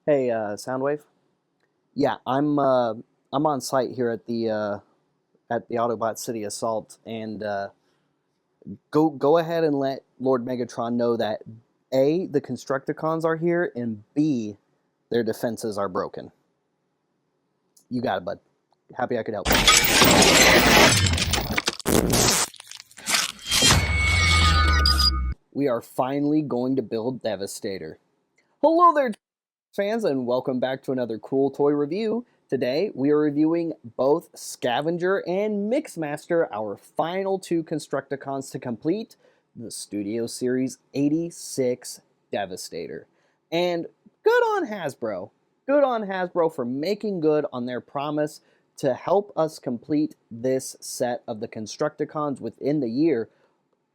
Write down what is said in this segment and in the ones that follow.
Hey, Soundwave. Yeah, I'm on site here at the Autobot City Assault, and go ahead and let Lord Megatron know that A, the Constructicons are here, and B, their defenses are broken. You got it, bud. Happy I could help. We are finally going to build Devastator. Hello there, fans, and welcome back to another cool toy review. Today, we are reviewing both Scavenger and Mixmaster, our final two Constructicons to complete the Studio Series 86 Devastator. And good on Hasbro. Good on Hasbro for making good on their promise to help us complete this set of the Constructicons within the year,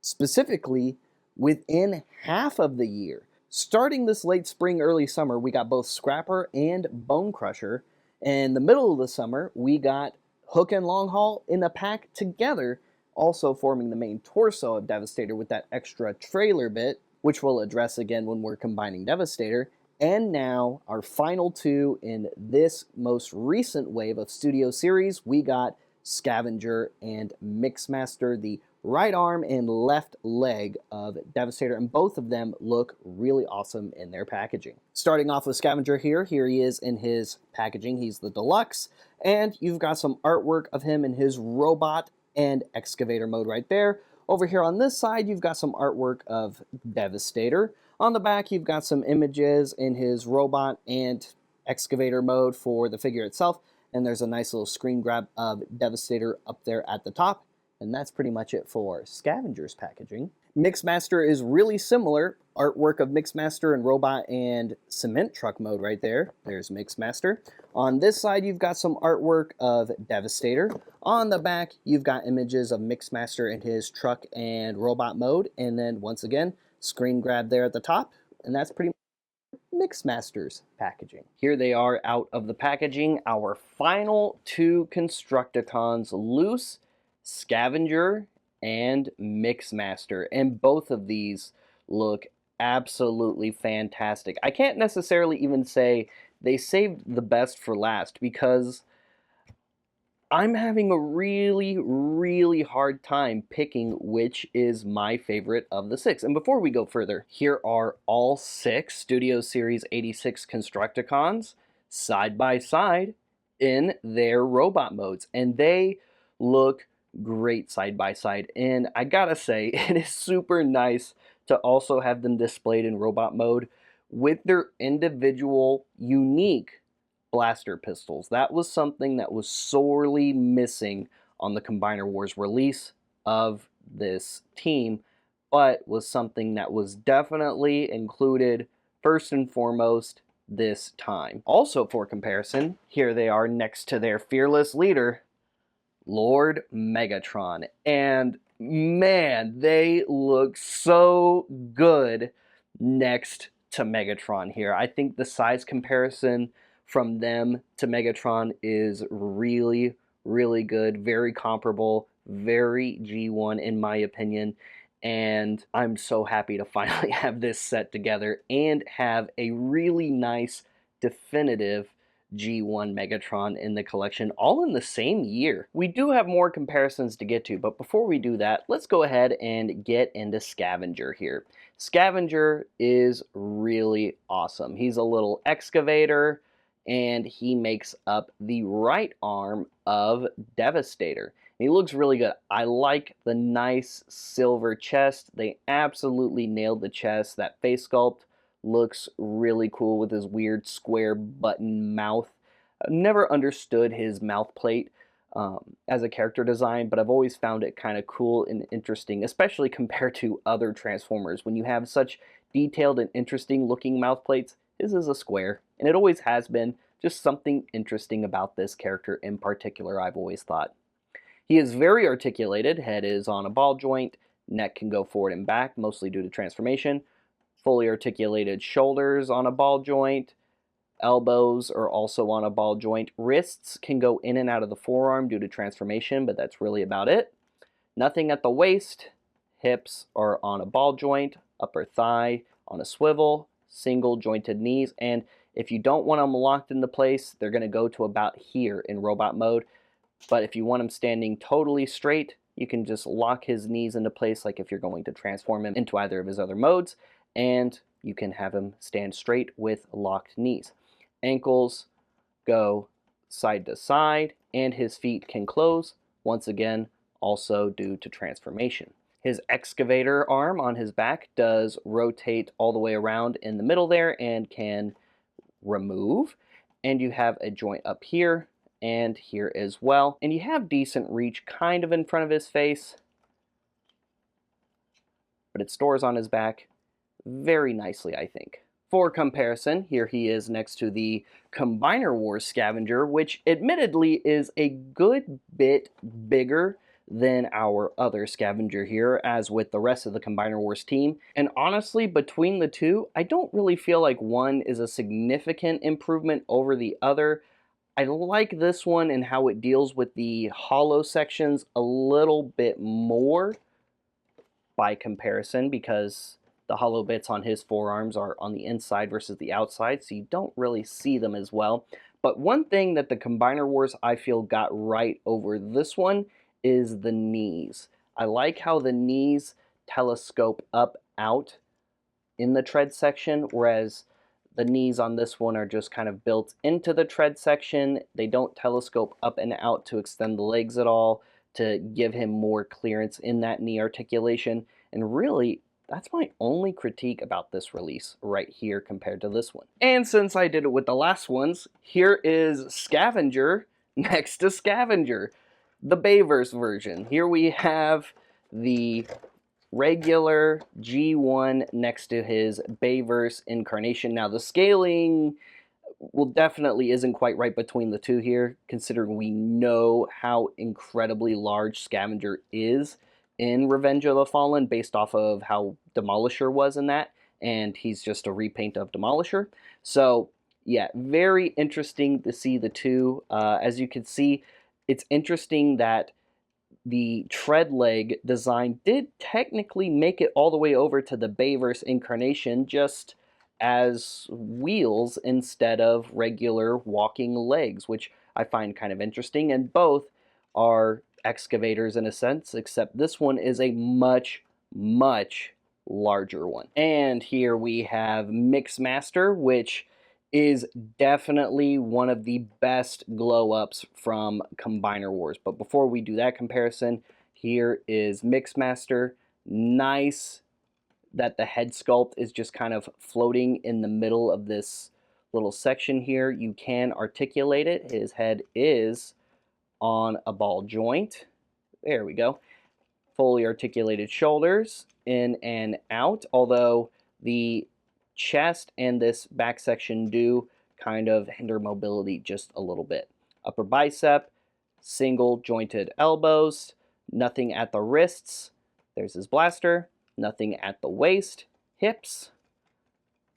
specifically within half of the year. Starting this late spring, early summer, we got both Scrapper and Bone Crusher. And in the middle of the summer, we got Hook and Long Haul in a pack together, also forming the main torso of Devastator with that extra trailer bit, which we'll address again when we're combining Devastator. And now, our final two in this most recent wave of Studio Series, we got Scavenger and Mixmaster, the right arm and left leg of Devastator, and both of them look really awesome in their packaging. Starting off with Scavenger here he is in his packaging. He's the deluxe, and you've got some artwork of him in his robot and excavator mode right there. Over here on this side, you've got some artwork of Devastator. On the back, you've got some images in his robot and excavator mode for the figure itself, and there's a nice little screen grab of Devastator up there at the top. And that's pretty much it for Scavenger's packaging. Mixmaster is really similar. Artwork of Mixmaster in robot and cement truck mode right there. There's Mixmaster. On this side, you've got some artwork of Devastator. On the back, you've got images of Mixmaster in his truck and robot mode. And then, once again, screen grab there at the top. And that's pretty much Mixmaster's packaging. Here they are out of the packaging. Our final two Constructicons loose, Scavenger and Mixmaster, and both of these look absolutely fantastic. I can't necessarily even say they saved the best for last, because I'm having a really hard time picking which is my favorite of the six. And before we go further, here are all six Studio Series 86 Constructicons side by side in their robot modes, and they look great side by side. And I gotta say, it is super nice to also have them displayed in robot mode with their individual unique blaster pistols. That was something that was sorely missing on the Combiner Wars release of this team, but was something that was definitely included first and foremost this time. Also, for comparison, here they are next to their fearless leader, Lord Megatron, and man, they look so good next to Megatron here. I think the size comparison from them to Megatron is really good, very comparable, very G1 in my opinion, and I'm so happy to finally have this set together and have a really nice definitive G1 Megatron in the collection, all in the same year. We do have more comparisons to get to, but before we do that, let's go ahead and get into Scavenger here. Scavenger is really awesome. He's a little excavator, and he makes up the right arm of Devastator. And he looks really good. I like the nice silver chest. They absolutely nailed the chest. That face sculpt looks really cool with his weird square button mouth. I've never understood his mouth plate as a character design, but I've always found it kind of cool and interesting, especially compared to other Transformers. When you have such detailed and interesting looking mouth plates, his is a square, and it always has been. Just something interesting about this character in particular, I've always thought. He is very articulated. Head is on a ball joint. Neck can go forward and back, mostly due to transformation. Fully articulated shoulders on a ball joint. Elbows are also on a ball joint. Wrists can go in and out of the forearm due to transformation, but that's really about it. Nothing at the waist. Hips are on a ball joint. Upper thigh on a swivel. Single jointed knees. And If you don't want them locked into place, they're going to go to about here in robot mode. But if you want him standing totally straight, you can just lock his knees into place, like if you're going to transform him into either of his other modes, and you can have him stand straight with locked knees. Ankles go side to side, and his feet can close, once again, also due to transformation. His excavator arm on his back does rotate all the way around in the middle there and can remove. And you have a joint up here and here as well. And you have decent reach kind of in front of his face, but it stores on his back very nicely, I think. For comparison, here he is next to the Combiner Wars Scavenger, which admittedly is a good bit bigger than our other Scavenger here, as with the rest of the Combiner Wars team. And honestly, between the two, I don't really feel like one is a significant improvement over the other. I like this one and how it deals with the hollow sections a little bit more by comparison, because the hollow bits on his forearms are on the inside versus the outside, so you don't really see them as well. But one thing that the Combiner Wars I feel got right over this one is the knees. I like how the knees telescope up out in the tread section, whereas the knees on this one are just kind of built into the tread section. They don't telescope up and out to extend the legs at all, to give him more clearance in that knee articulation. And really, that's my only critique about this release right here compared to this one. And since I did it with the last ones, here is Scavenger next to Scavenger, the Bayverse version. Here we have the regular G1 next to his Bayverse incarnation. Now the scaling definitely isn't quite right between the two here, considering we know how incredibly large Scavenger is in Revenge of the Fallen based off of how Demolisher was in that, and he's just a repaint of Demolisher. So yeah, very interesting to see the two. As you can see, it's interesting that the tread leg design did technically make it all the way over to the Bayverse incarnation, just as wheels instead of regular walking legs, which I find kind of interesting. And both are excavators in a sense, except this one is a much, much larger one. And here we have Mixmaster, which is definitely one of the best glow-ups from Combiner Wars. But before we do that comparison, here is Mixmaster. Nice that the head sculpt is just kind of floating in the middle of this little section here. You can articulate it. His head is on a ball joint. There we go. Fully articulated shoulders, in and out, although the chest and this back section do kind of hinder mobility just a little bit. Upper bicep, single jointed elbows, nothing at the wrists. There's his blaster. Nothing at the waist. Hips,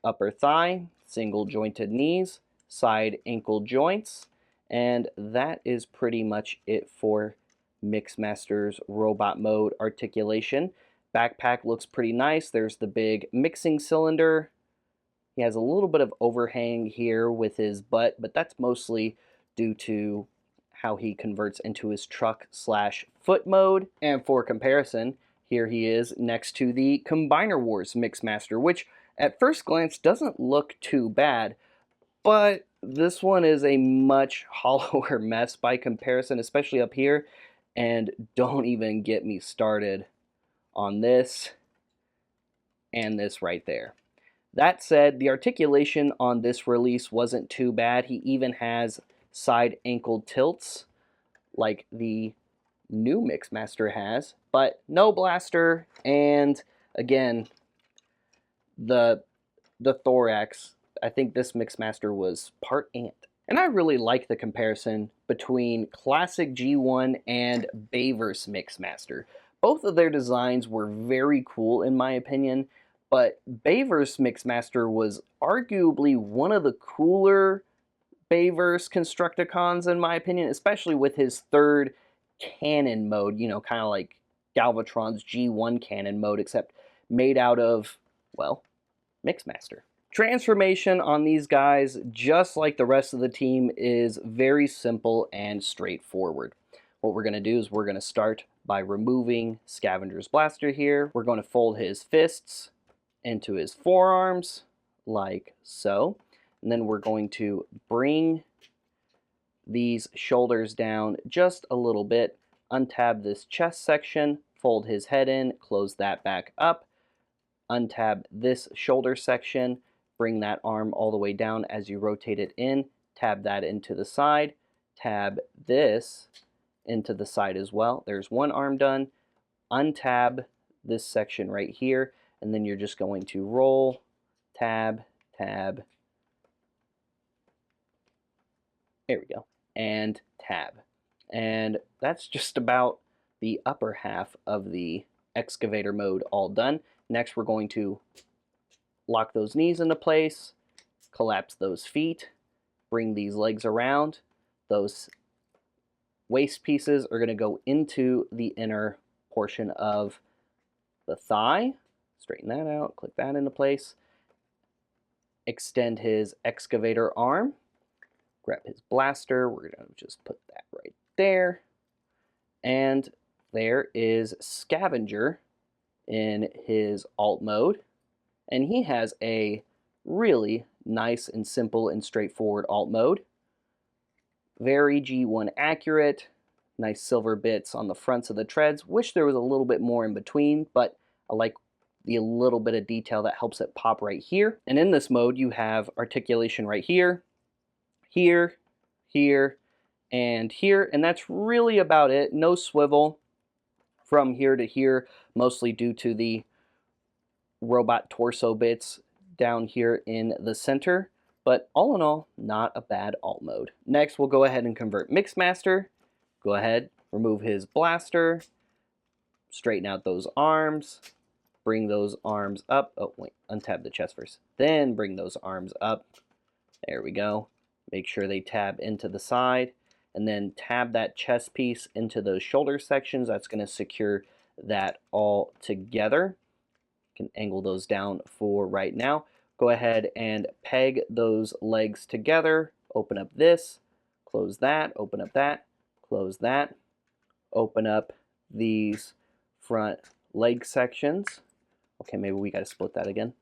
upper thigh, single jointed knees, side ankle joints, and that is pretty much it for Mixmaster's robot mode articulation. Backpack looks pretty nice. There's the big mixing cylinder. He has a little bit of overhang here with his butt, but that's mostly due to how he converts into his truck/foot mode. And for comparison, here he is next to the Combiner Wars Mixmaster, which at first glance doesn't look too bad, but this one is a much hollower mess by comparison, especially up here. And don't even get me started on this and this right there. That said, the articulation on this release wasn't too bad. He even has side ankle tilts like the new Mixmaster has, but no blaster, and again, the thorax, I think this Mixmaster was part ant. And I really like the comparison between classic G1 and Bayverse Mixmaster. Both of their designs were very cool in my opinion, but Bayverse Mixmaster was arguably one of the cooler Bayverse Constructicons in my opinion, especially with his third cannon mode, you know, kind of like Galvatron's G1 cannon mode, except made out of, well, Mixmaster. Transformation on these guys, just like the rest of the team, is very simple and straightforward. What we're going to do is we're going to start by removing Scavenger's blaster here. We're going to fold his fists into his forearms, like so. And then we're going to bring these shoulders down just a little bit, untab this chest section, fold his head in, close that back up, untab this shoulder section, bring that arm all the way down as you rotate it in, tab that into the side, tab this into the side as well. There's one arm done. Untab this section right here, and then you're just going to roll, tab, tab, there we go, and tab. And that's just about the upper half of the excavator mode all done. Next, we're going to lock those knees into place, collapse those feet, bring these legs around. Those waist pieces are going to go into the inner portion of the thigh. Straighten that out, click that into place. Extend his excavator arm. Grab his blaster. We're going to just put that right there. And there is Scavenger in his alt mode. And he has a really nice and simple and straightforward alt mode. Very G1 accurate. Nice silver bits on the fronts of the treads. Wish there was a little bit more in between, but I like the little bit of detail that helps it pop right here. And in this mode, you have articulation right here, here, here, and here. And that's really about it. No swivel from here to here, mostly due to the robot torso bits down here in the center. But all in all, not a bad alt mode. Next, we'll go ahead and convert Mixmaster. Go ahead, remove his blaster, straighten out those arms, bring those arms up. Oh, wait, untab the chest first. Then bring those arms up. There we go. Make sure they tab into the side, and then tab that chest piece into those shoulder sections. That's going to secure that all together. You can angle those down for right now. Go ahead and peg those legs together. Open up this, close that, open up that, close that. Open up these front leg sections. Okay, maybe we got to split that again.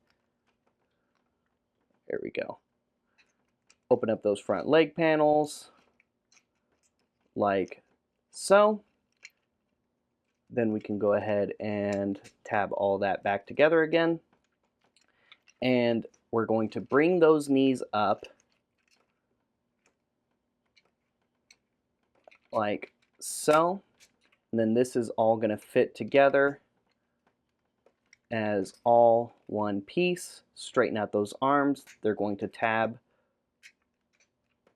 There we go. Open up those front leg panels like so. Then we can go ahead and tab all that back together again. And we're going to bring those knees up like so. And then this is all going to fit together as all one piece. Straighten out those arms. They're going to tab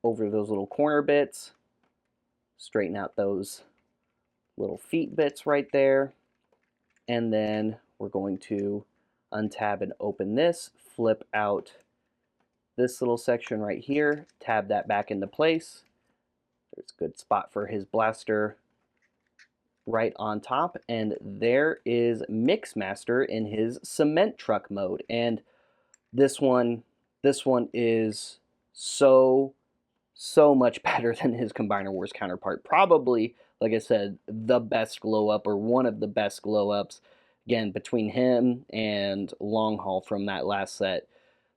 over those little corner bits. Straighten out those little feet bits right there. And then we're going to untab and open this, flip out this little section right here, tab that back into place. There's a good spot for his blaster right on top, and there is Mixmaster in his cement truck mode. And this one is so much better than his Combiner Wars counterpart. Probably, like I said, the best glow up, or one of the best glow ups. Again, between him and Long Haul from that last set,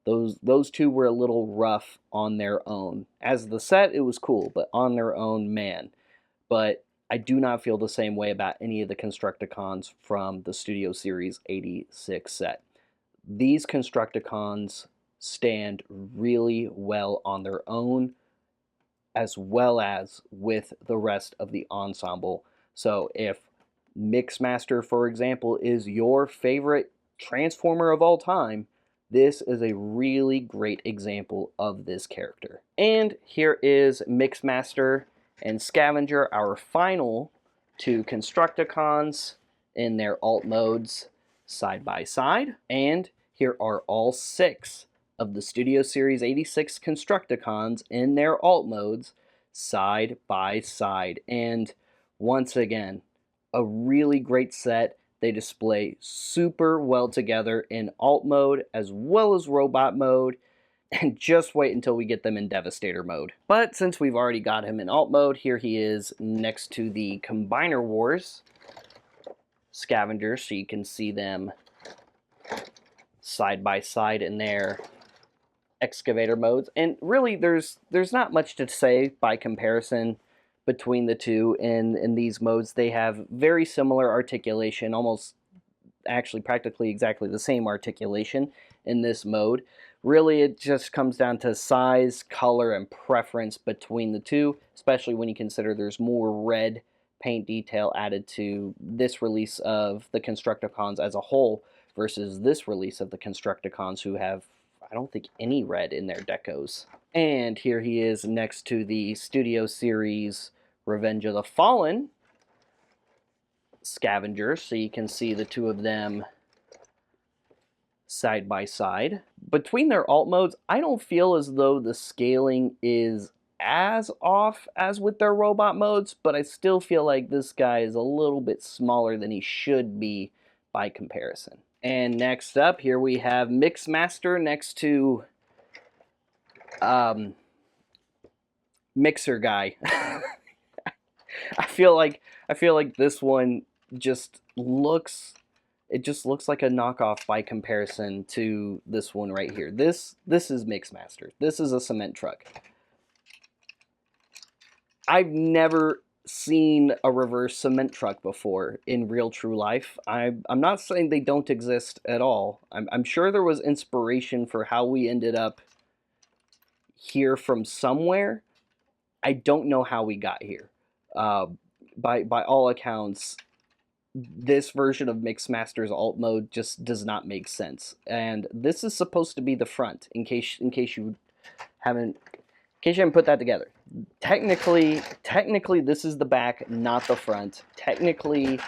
those two were a little rough on their own. As the set, it was cool, but on their own, man. But I do not feel the same way about any of the Constructicons from the Studio Series 86 set. These Constructicons stand really well on their own, as well as with the rest of the ensemble. So if Mixmaster, for example, is your favorite Transformer of all time, this is a really great example of this character. And here is Mixmaster and Scavenger, our final two Constructicons in their alt modes side by side. And here are all 6 of the Studio Series 86 Constructicons in their alt modes side by side. And once again, a really great set They display super well together in alt mode as well as robot mode, and just wait until we get them in Devastator mode. But since we've already got him in alt mode, here he is next to the Combiner Wars Scavenger, so you can see them side by side in their excavator modes. And really, there's not much to say by comparison between the two in these modes. They have very similar articulation, almost actually practically exactly the same articulation in this mode. Really, it just comes down to size, color, and preference between the two, especially when you consider there's more red paint detail added to this release of the Constructicons as a whole versus this release of the Constructicons, who have, I don't think, any red in their decos. And here he is next to the Studio Series Revenge of the Fallen Scavenger, so you can see the two of them side by side. Between their alt modes, I don't feel as though the scaling is as off as with their robot modes, but I still feel like this guy is a little bit smaller than he should be by comparison. And next up, here we have Mixmaster next to Mixer Guy. I feel like this one just looks, it just looks like a knockoff by comparison to this one right here. This is Mixmaster. This is a cement truck. I've never seen a reverse cement truck before in real true life. I'm not saying they don't exist at all. I'm sure there was inspiration for how we ended up here from somewhere. I don't know how we got here. By all accounts, this version of Mixmaster's alt mode just does not make sense. And this is supposed to be the front, in case you haven't put that together. Technically this is the back, not the front. Technically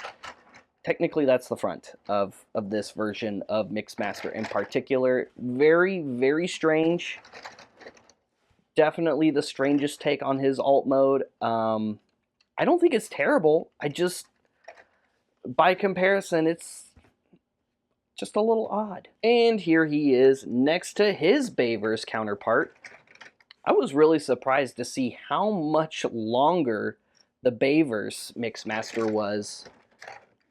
that's the front of this version of Mixmaster in particular. Very, very strange. Definitely the strangest take on his alt mode. I don't think it's terrible. I just, by comparison, it's just a little odd. And here he is next to his Bayverse counterpart. I was really surprised to see how much longer the Bayverse Mixmaster was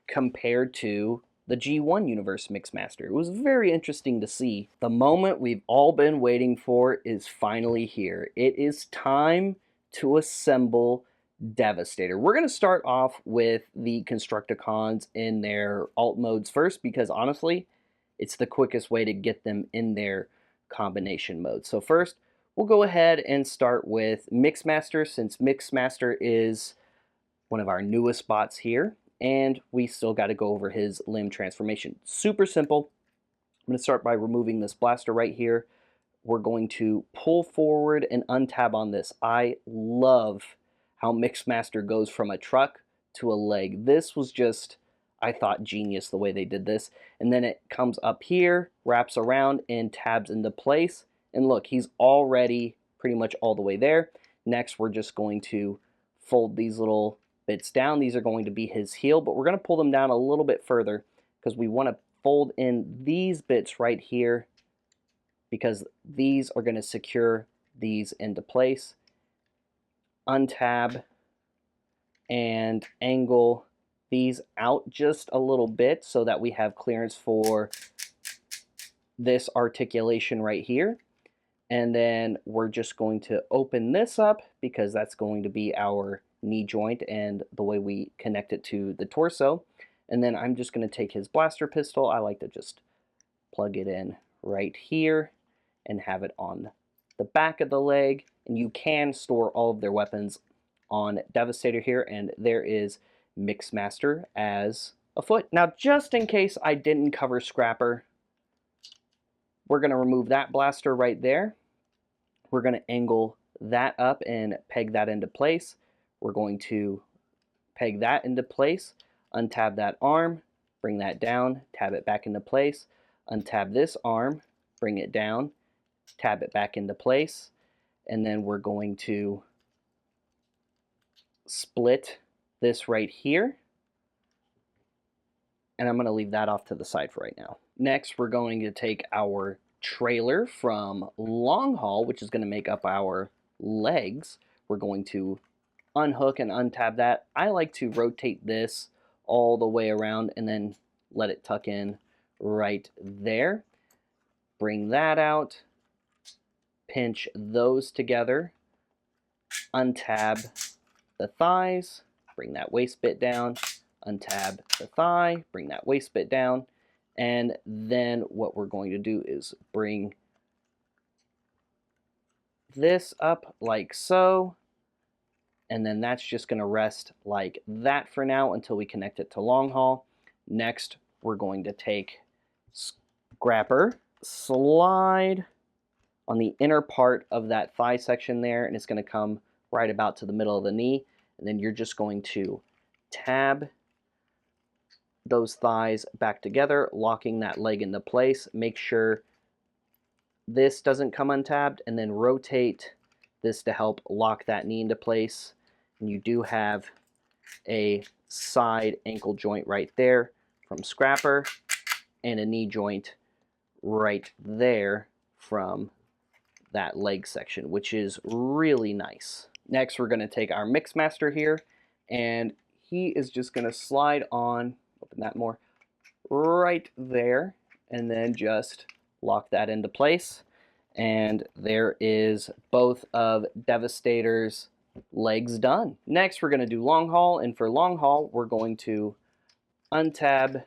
compared to the G1 Universe Mixmaster. It was very interesting to see. The moment we've all been waiting for is finally here. It is time to assemble Devastator. We're going to start off with the Constructicons in their alt modes first, because honestly, it's the quickest way to get them in their combination mode. So first, we'll go ahead and start with Mixmaster, since Mixmaster is one of our newest bots here, and we still got to go over his limb transformation. Super simple. I'm going to start by removing this blaster right here. We're going to pull forward and untab on this. I love how Mixmaster goes from a truck to a leg. This was just, I thought, genius the way they did this. And then it comes up here, wraps around, and tabs into place. And look, he's already pretty much all the way there. Next, we're just going to fold these little bits down. These are going to be his heel, but we're going to pull them down a little bit further because we want to fold in these bits right here, because these are going to secure these into place. Untab and angle these out just a little bit so that we have clearance for this articulation right here. And then we're just going to open this up, because that's going to be our knee joint and the way we connect it to the torso. And then I'm just going to take his blaster pistol. I like to just plug it in right here and have it on the back of the leg. And you can store all of their weapons on Devastator here, and there is Mixmaster as a foot. Now, just in case I didn't cover Scrapper, we're going to remove that blaster right there. We're going to angle that up and peg that into place. We're going to peg that into place, untab that arm, bring that down, tab it back into place, untab this arm, bring it down, tab it back into place, and then we're going to split this right here, and I'm going to leave that off to the side for right now. Next, we're going to take our trailer from long haul, which is going to make up our legs. We're going to unhook and untab that. I like to rotate this all the way around and then let it tuck in right there. Bring that out, pinch those together, untab the thighs, bring that waist bit down, untab the thigh, bring that waist bit down, and then what we're going to do is bring this up like so, and then that's just going to rest like that for now until we connect it to long haul. Next, we're going to take scrapper, slide on the inner part of that thigh section there, and it's going to come right about to the middle of the knee, and then you're just going to tab those thighs back together, locking that leg into place. Make sure this doesn't come untabbed, and then rotate this to help lock that knee into place. And you do have a side ankle joint right there from scrapper, and a knee joint right there from that leg section, which is really nice. Next, we're going to take our Mixmaster here, and he is just going to slide on, open that more, right there, and then just lock that into place. And there is both of Devastator's legs done. Next, we're going to do long haul, and for long haul, we're going to untab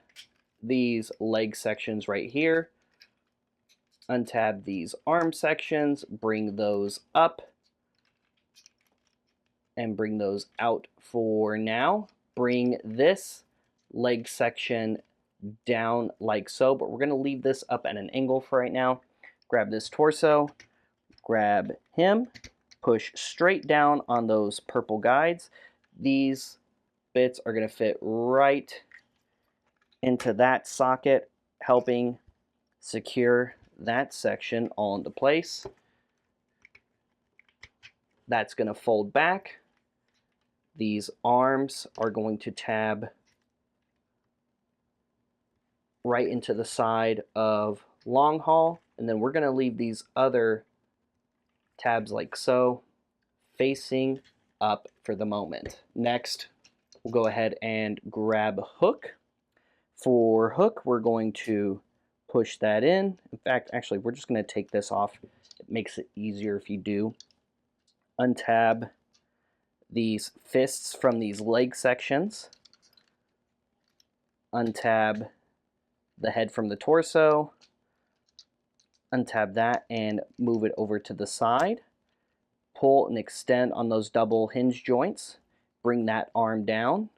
these leg sections right here, untab these arm sections, bring those up, and bring those out for now. Bring this leg section down like so, but we're going to leave this up at an angle for right now. Grab this torso, grab him, push straight down on those purple guides. These bits are going to fit right into that socket, helping secure that section all into place. That's going to fold back. These arms are going to tab right into the side of long haul, and then we're going to leave these other tabs like so, facing up for the moment. Next, we'll go ahead and grab hook. For hook, we're going to push that in. In fact, actually, we're just going to take this off. It makes it easier if you do. Untab these fists from these leg sections. Untab the head from the torso. Untab that and move it over to the side. Pull and extend on those double hinge joints. Bring that arm down.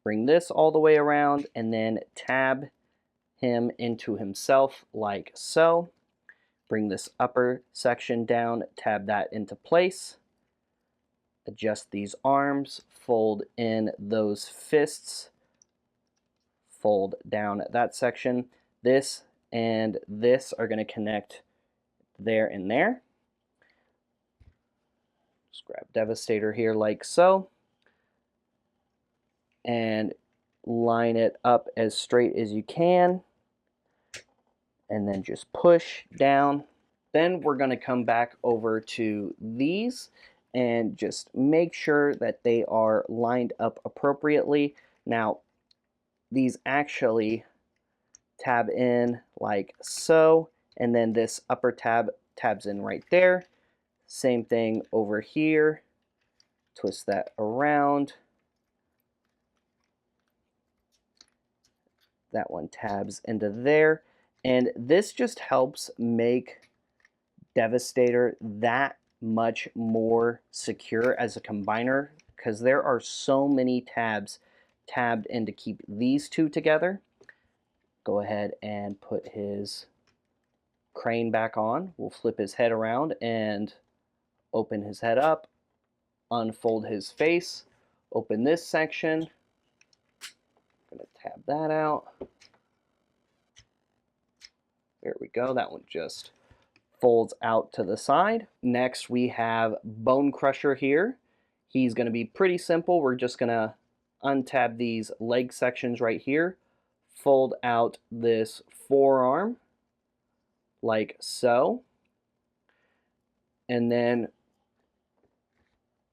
Bring this all the way around, and then tab him into himself like so. Bring this upper section down, tab that into place. Adjust these arms, fold in those fists, fold down that section. This and this are going to connect there and there. Just grab Devastator here like so, and line it up as straight as you can, and then just push down. Then we're going to come back over to these and just make sure that they are lined up appropriately. Now, these actually tab in like so, and then this upper tab tabs in right there. Same thing over here. Twist that around. That one tabs into there. And this just helps make Devastator that much more secure as a combiner, because there are so many tabs tabbed in to keep these two together. Go ahead and put his crane back on. We'll flip his head around and open his head up, unfold his face, open this section. I'm going to tab that out. There we go. That one just folds out to the side. Next, we have Bone Crusher here. He's going to be pretty simple. We're just going to untab these leg sections right here, fold out this forearm like so. And then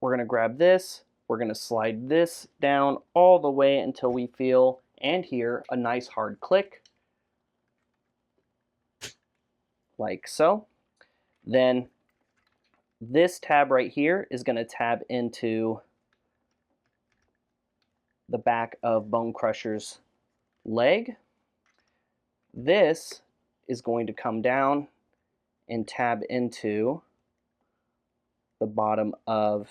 we're going to grab this. We're going to slide this down all the way until we feel and hear a nice hard click. Like so. Then this tab right here is going to tab into the back of Bone Crusher's leg. This is going to come down and tab into the bottom of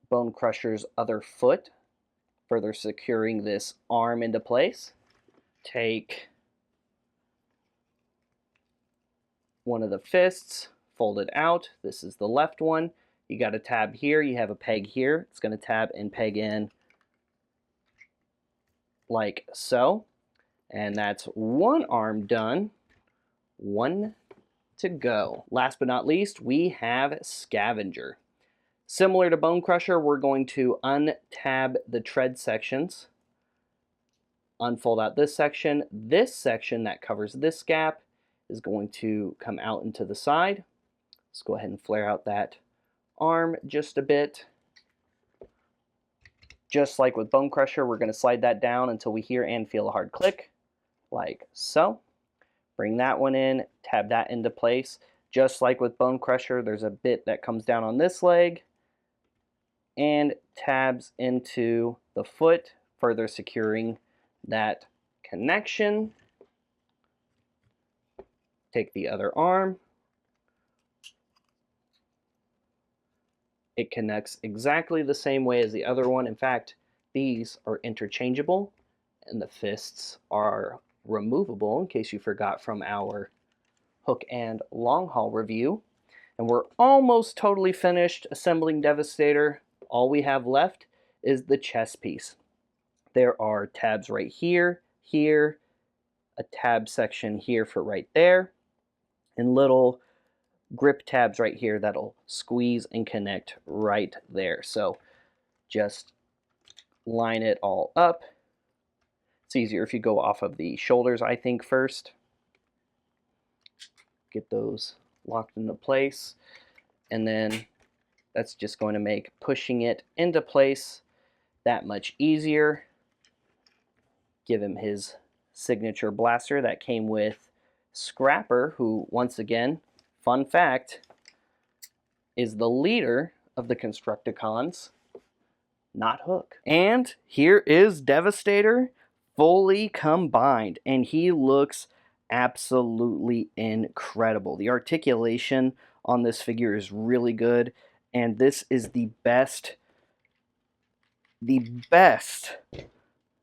Bone Crusher's other foot, further securing this arm into place. Take one of the fists, fold it out. This is the left one. You got a tab here, you have a peg here. It's going to tab and peg in like so. And that's one arm done. One to go. Last but not least, we have Scavenger. Similar to Bone Crusher, we're going to untab the tread sections, unfold out this section. This section that covers this gap is going to come out into the side. Let's go ahead and flare out that arm just a bit. Just like with Bone Crusher, we're going to slide that down until we hear and feel a hard click, like so. Bring that one in, tab that into place. Just like with Bone Crusher, there's a bit that comes down on this leg and tabs into the foot, further securing that connection. Take the other arm. It connects exactly the same way as the other one. In fact, these are interchangeable, and the fists are removable, in case you forgot from our hook and long haul review. And we're almost totally finished assembling Devastator. All we have left is the chest piece. There are tabs right here, here, a tab section here for right there, and little grip tabs right here that'll squeeze and connect right there. So just line it all up. It's easier if you go off of the shoulders, I think, first. Get those locked into place, and then that's just going to make pushing it into place that much easier. Give him his signature blaster that came with Scrapper, who, once again, fun fact, is the leader of the Constructicons, not Hook. And here is Devastator fully combined, and he looks absolutely incredible. The articulation on this figure is really good, and this is the best,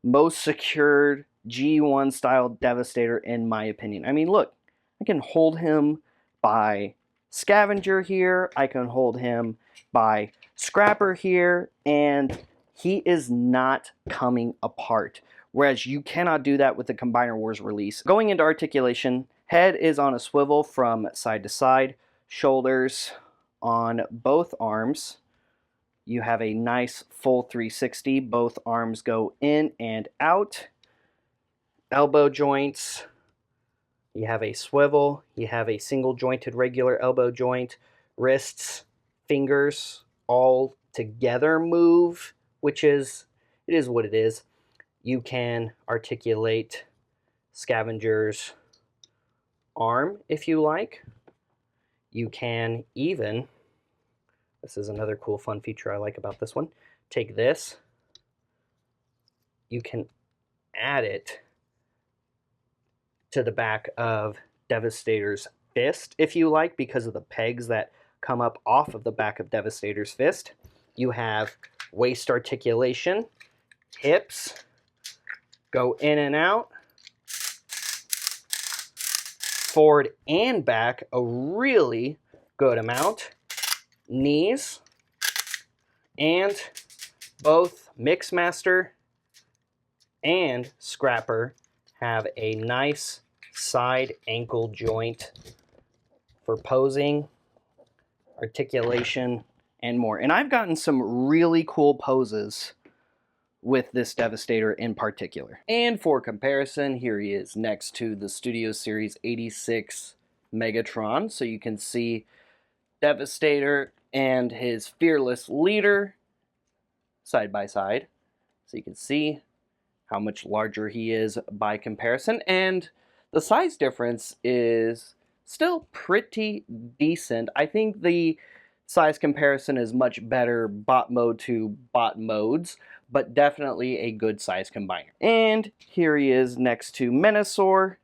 most secured G1 style Devastator in my opinion. I mean, look, I can hold him by Scavenger here, I can hold him by Scrapper here, and he is not coming apart. Whereas you cannot do that with the Combiner Wars release. Going into articulation, head is on a swivel from side to side, shoulders on both arms. You have a nice full 360. Both arms go in and out. Elbow joints, you have a swivel, you have a single jointed regular elbow joint, wrists, fingers, all together move, which is, it is what it is. You can articulate Scavenger's arm if you like. You can even, this is another cool fun feature I like about this one, take this, you can add it to the back of Devastator's fist if you like, because of the pegs that come up off of the back of Devastator's fist. You have waist articulation, hips, go in and out, forward and back a really good amount, knees, and both Mixmaster and Scrapper have a nice side ankle joint for posing, articulation, and more. And I've gotten some really cool poses with this Devastator in particular. And for comparison, here he is next to the Studio Series 86 Megatron. So you can see Devastator and his fearless leader side by side. So you can see how much larger he is by comparison. And the size difference is still pretty decent. I think the size comparison is much better bot mode to bot modes, but definitely a good size combiner. And here he is next to Menasor.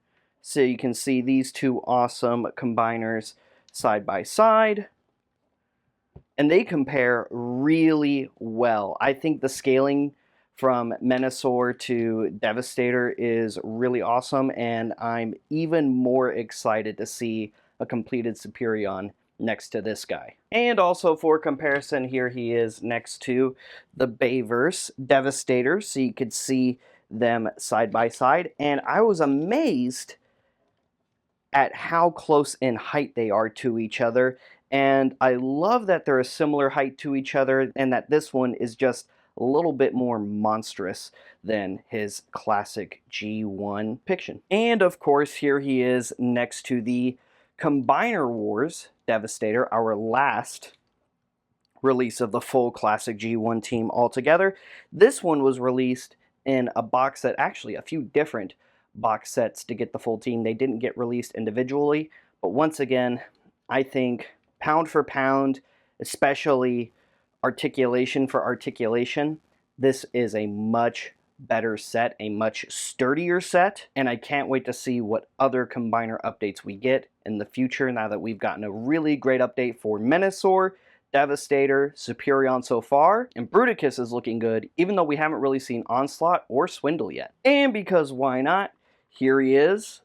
So you can see these two awesome combiners side by side. And they compare really well. I think the scaling from Menasor to Devastator is really awesome, and I'm even more excited to see a completed Superion next to this guy. And also for comparison, here he is next to the Bayverse Devastator, so you could see them side by side, and I was amazed at how close in height they are to each other, and I love that they're a similar height to each other, and that this one is just a little bit more monstrous than his classic G1 Piction. And of course, here he is next to the Combiner Wars Devastator, our last release of the full classic G1 team altogether. This one was released in a box set, actually a few different box sets to get the full team. They didn't get released individually, but once again, I think pound for pound, especially articulation for articulation, this is a much better set, a much sturdier set, and I can't wait to see what other combiner updates we get in the future now that we've gotten a really great update for Menasor, Devastator, Superion so far, and Bruticus is looking good, even though we haven't really seen Onslaught or Swindle yet. And because why not, here he is,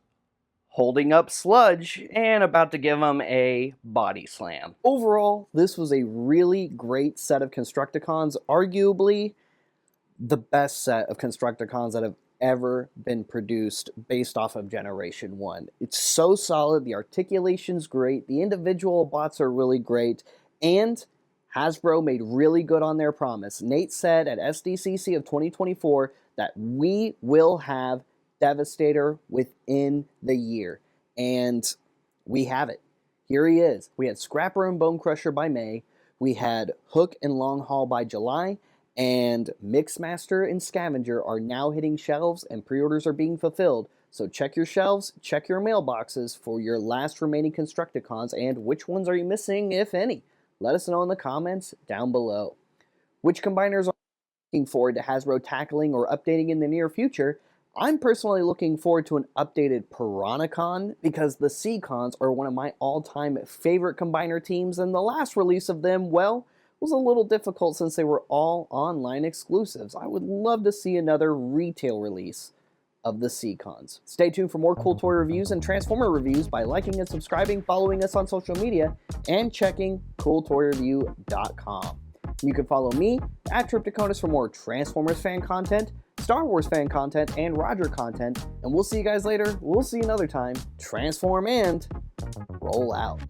holding up Sludge and about to give him a body slam. Overall, this was a really great set of Constructicons, arguably the best set of Constructicons that have ever been produced based off of Generation 1. It's so solid, the articulation's great, the individual bots are really great, and Hasbro made really good on their promise. Nate said at SDCC of 2024 that we will have Devastator within the year, and we have it. Here he is. We had Scrapper and Bone Crusher by May, we had Hook and Long Haul by July, and Mixmaster and Scavenger are now hitting shelves and pre-orders are being fulfilled. So check your shelves, check your mailboxes for your last remaining Constructicons, and which ones are you missing, if any? Let us know in the comments down below. Which combiners are you looking forward to Hasbro tackling or updating in the near future? I'm personally looking forward to an updated Piranacon because the Seacons are one of my all-time favorite combiner teams, and the last release of them, well, was a little difficult since they were all online exclusives. I would love to see another retail release of the Seacons. Stay tuned for more cool toy reviews and Transformer reviews by liking and subscribing, following us on social media, and checking CoolToyReview.com. You can follow me at Triptychonus for more Transformers fan content, Star Wars fan content, and Roger content, and we'll see you guys later. We'll see you another time. Transform and roll out.